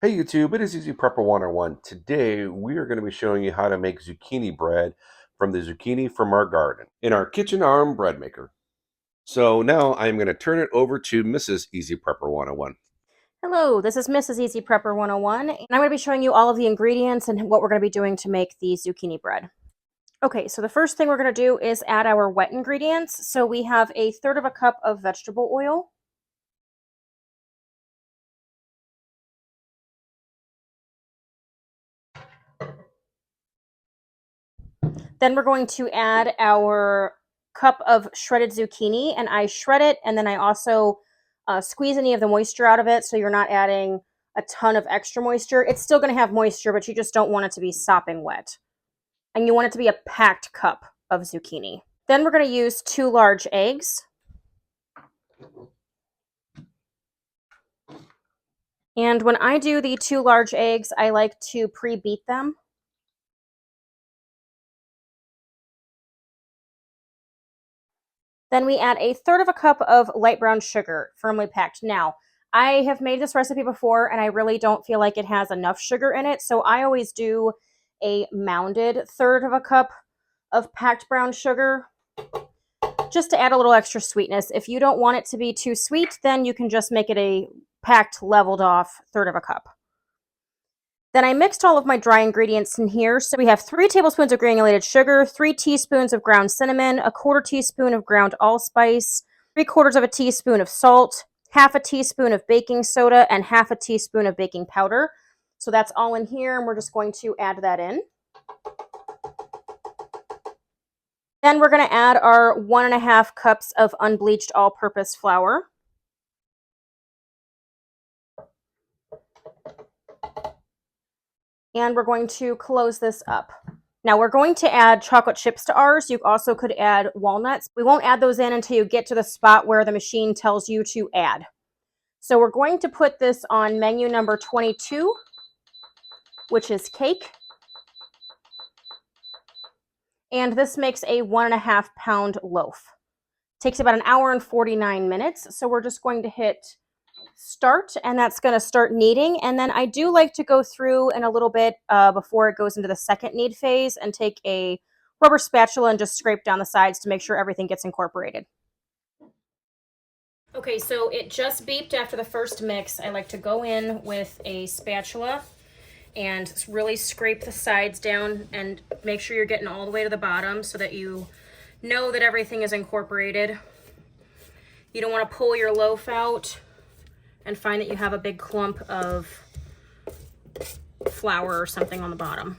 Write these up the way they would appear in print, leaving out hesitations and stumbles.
Hey YouTube, it is Easy Prepper 101. Today we are going to be showing you how to make zucchini bread from the zucchini from our garden in our KitchenArm bread maker. So now I'm going to turn it over to Mrs. Easy Prepper 101. Hello, this is Mrs. Easy Prepper 101, and I'm going to be showing you all of the ingredients and what we're going to be doing to make the zucchini bread. Okay, so the first thing we're going to do is add our wet ingredients. So we have a third of a cup of vegetable oil. Then we're going to add our cup of shredded zucchini, and I shred it, and then I also squeeze any of the moisture out of it, so you're not adding a ton of extra moisture. It's still going to have moisture, but you just don't want it to be sopping wet. And you want it to be a packed cup of zucchini. Then we're going to use 2 large eggs. And when I do the 2 large eggs, I like to pre-beat them. Then we add a third of a cup of light brown sugar, firmly packed. Now, I have made this recipe before, and I really don't feel like it has enough sugar in it, so I always do a mounded third of a cup of packed brown sugar, just to add a little extra sweetness. If you don't want it to be too sweet, then you can just make it a packed, leveled off third of a cup. Then I mixed all of my dry ingredients in here. So we have 3 tablespoons of granulated sugar, 3 teaspoons of ground cinnamon, a quarter teaspoon of ground allspice, 3/4 of a teaspoon of salt, half a teaspoon of baking soda, and half a teaspoon of baking powder. So that's all in here, and we're just going to add that in. Then we're going to add our 1.5 cups of unbleached all-purpose flour. And we're going to close this up. Now we're going to add chocolate chips to ours. You also could add walnuts. We won't add those in until you get to the spot where the machine tells you to add. So we're going to put this on menu number 22, which is cake. And this makes a 1.5 pound loaf. Takes about 1 hour and 49 minutes. So we're just going to hit start, and that's going to start kneading. And then I do like to go through in a little bit before it goes into the second knead phase and take a rubber spatula and just scrape down the sides to make sure everything gets incorporated. Okay, so it just beeped after the first mix. I like to go in with a spatula and really scrape the sides down and make sure you're getting all the way to the bottom so that you know that everything is incorporated. You don't want to pull your loaf out and find that you have a big clump of flour or something on the bottom.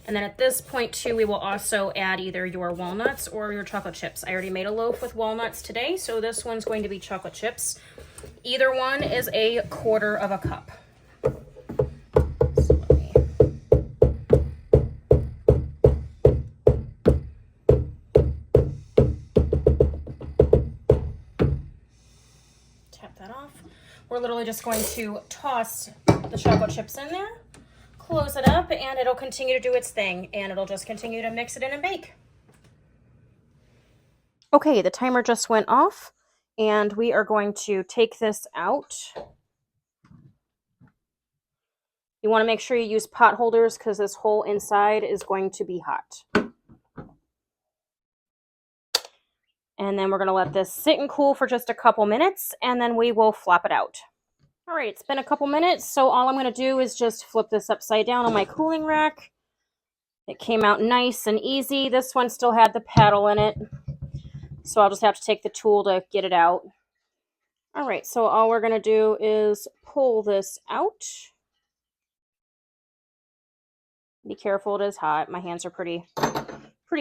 And then at this point too, we will also add either your walnuts or your chocolate chips. I already made a loaf with walnuts today, so this one's going to be chocolate chips. Either one is a 1/4 of a cup. So let me tap that off. We're literally just going to toss the chocolate chips in there, close it up, and it'll continue to do its thing, and it'll just continue to mix it in and bake. Okay, the timer just went off, and we are going to take this out. You want to make sure you use pot holders because this whole inside is going to be hot. And then we're going to let this sit and cool for just a couple minutes, and then we will flop it out. All right, it's been a couple minutes, so all I'm going to do is just flip this upside down on my cooling rack. It came out nice and easy. This one still had the paddle in it, so I'll just have to take the tool to get it out. All right, so all we're going to do is pull this out. Be careful, it is hot. My hands are pretty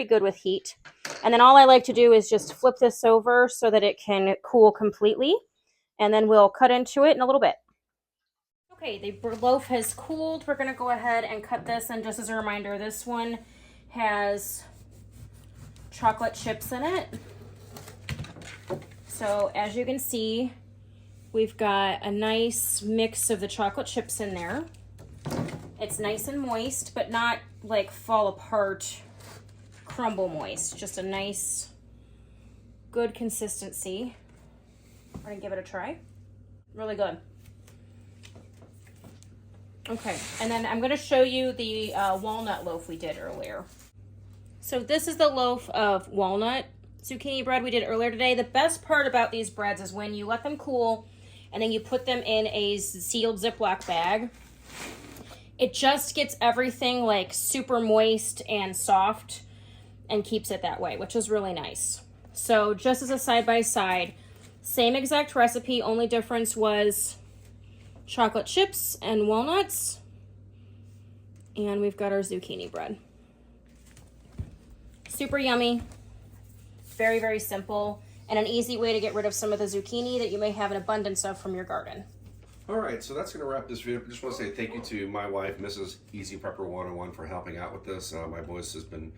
good with heat. And then all I like to do is just flip this over so that it can cool completely. And then we'll cut into it in a little bit. Okay, the loaf has cooled. We're going to go ahead and cut this. And just as a reminder, this one has chocolate chips in it. So as you can see, we've got a nice mix of the chocolate chips in there. It's nice and moist, but not like fall apart, crumble moist. Just a nice, good consistency. We're gonna give it a try. Really good. Okay, and then I'm going to show you the walnut loaf we did earlier. So this is the loaf of walnut zucchini bread we did earlier today. The best part about these breads is when you let them cool and then you put them in a sealed Ziploc bag. It just gets everything like super moist and soft and keeps it that way, which is really nice. So just as a side-by-side, same exact recipe, only difference was chocolate chips and walnuts. And we've got our zucchini bread. Super yummy, very, very simple, and an easy way to get rid of some of the zucchini that you may have an abundance of from your garden. All right, so that's going to wrap this video. I just want to say thank you to my wife, Mrs. Easy Prepper 101, for helping out with this. My voice has been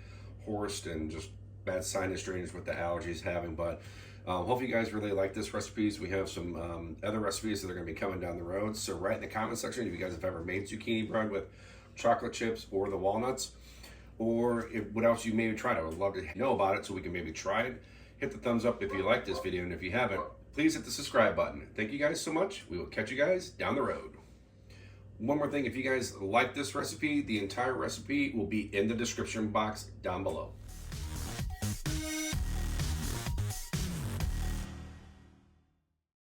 hoarse and just bad sinus drainage with the allergies having, but hopefully you guys really like this recipes. We have some other recipes that are going to be coming down the road, so write in the comment section if you guys have ever made zucchini bread with chocolate chips or the walnuts, or what else you maybe tried. I would love to know about it so we can maybe try it. Hit the thumbs up if you like this video, and if you haven't, please hit the subscribe button. Thank you guys so much. We will catch you guys down the road. One more thing, if you guys like this recipe, the entire recipe will be in the description box down below.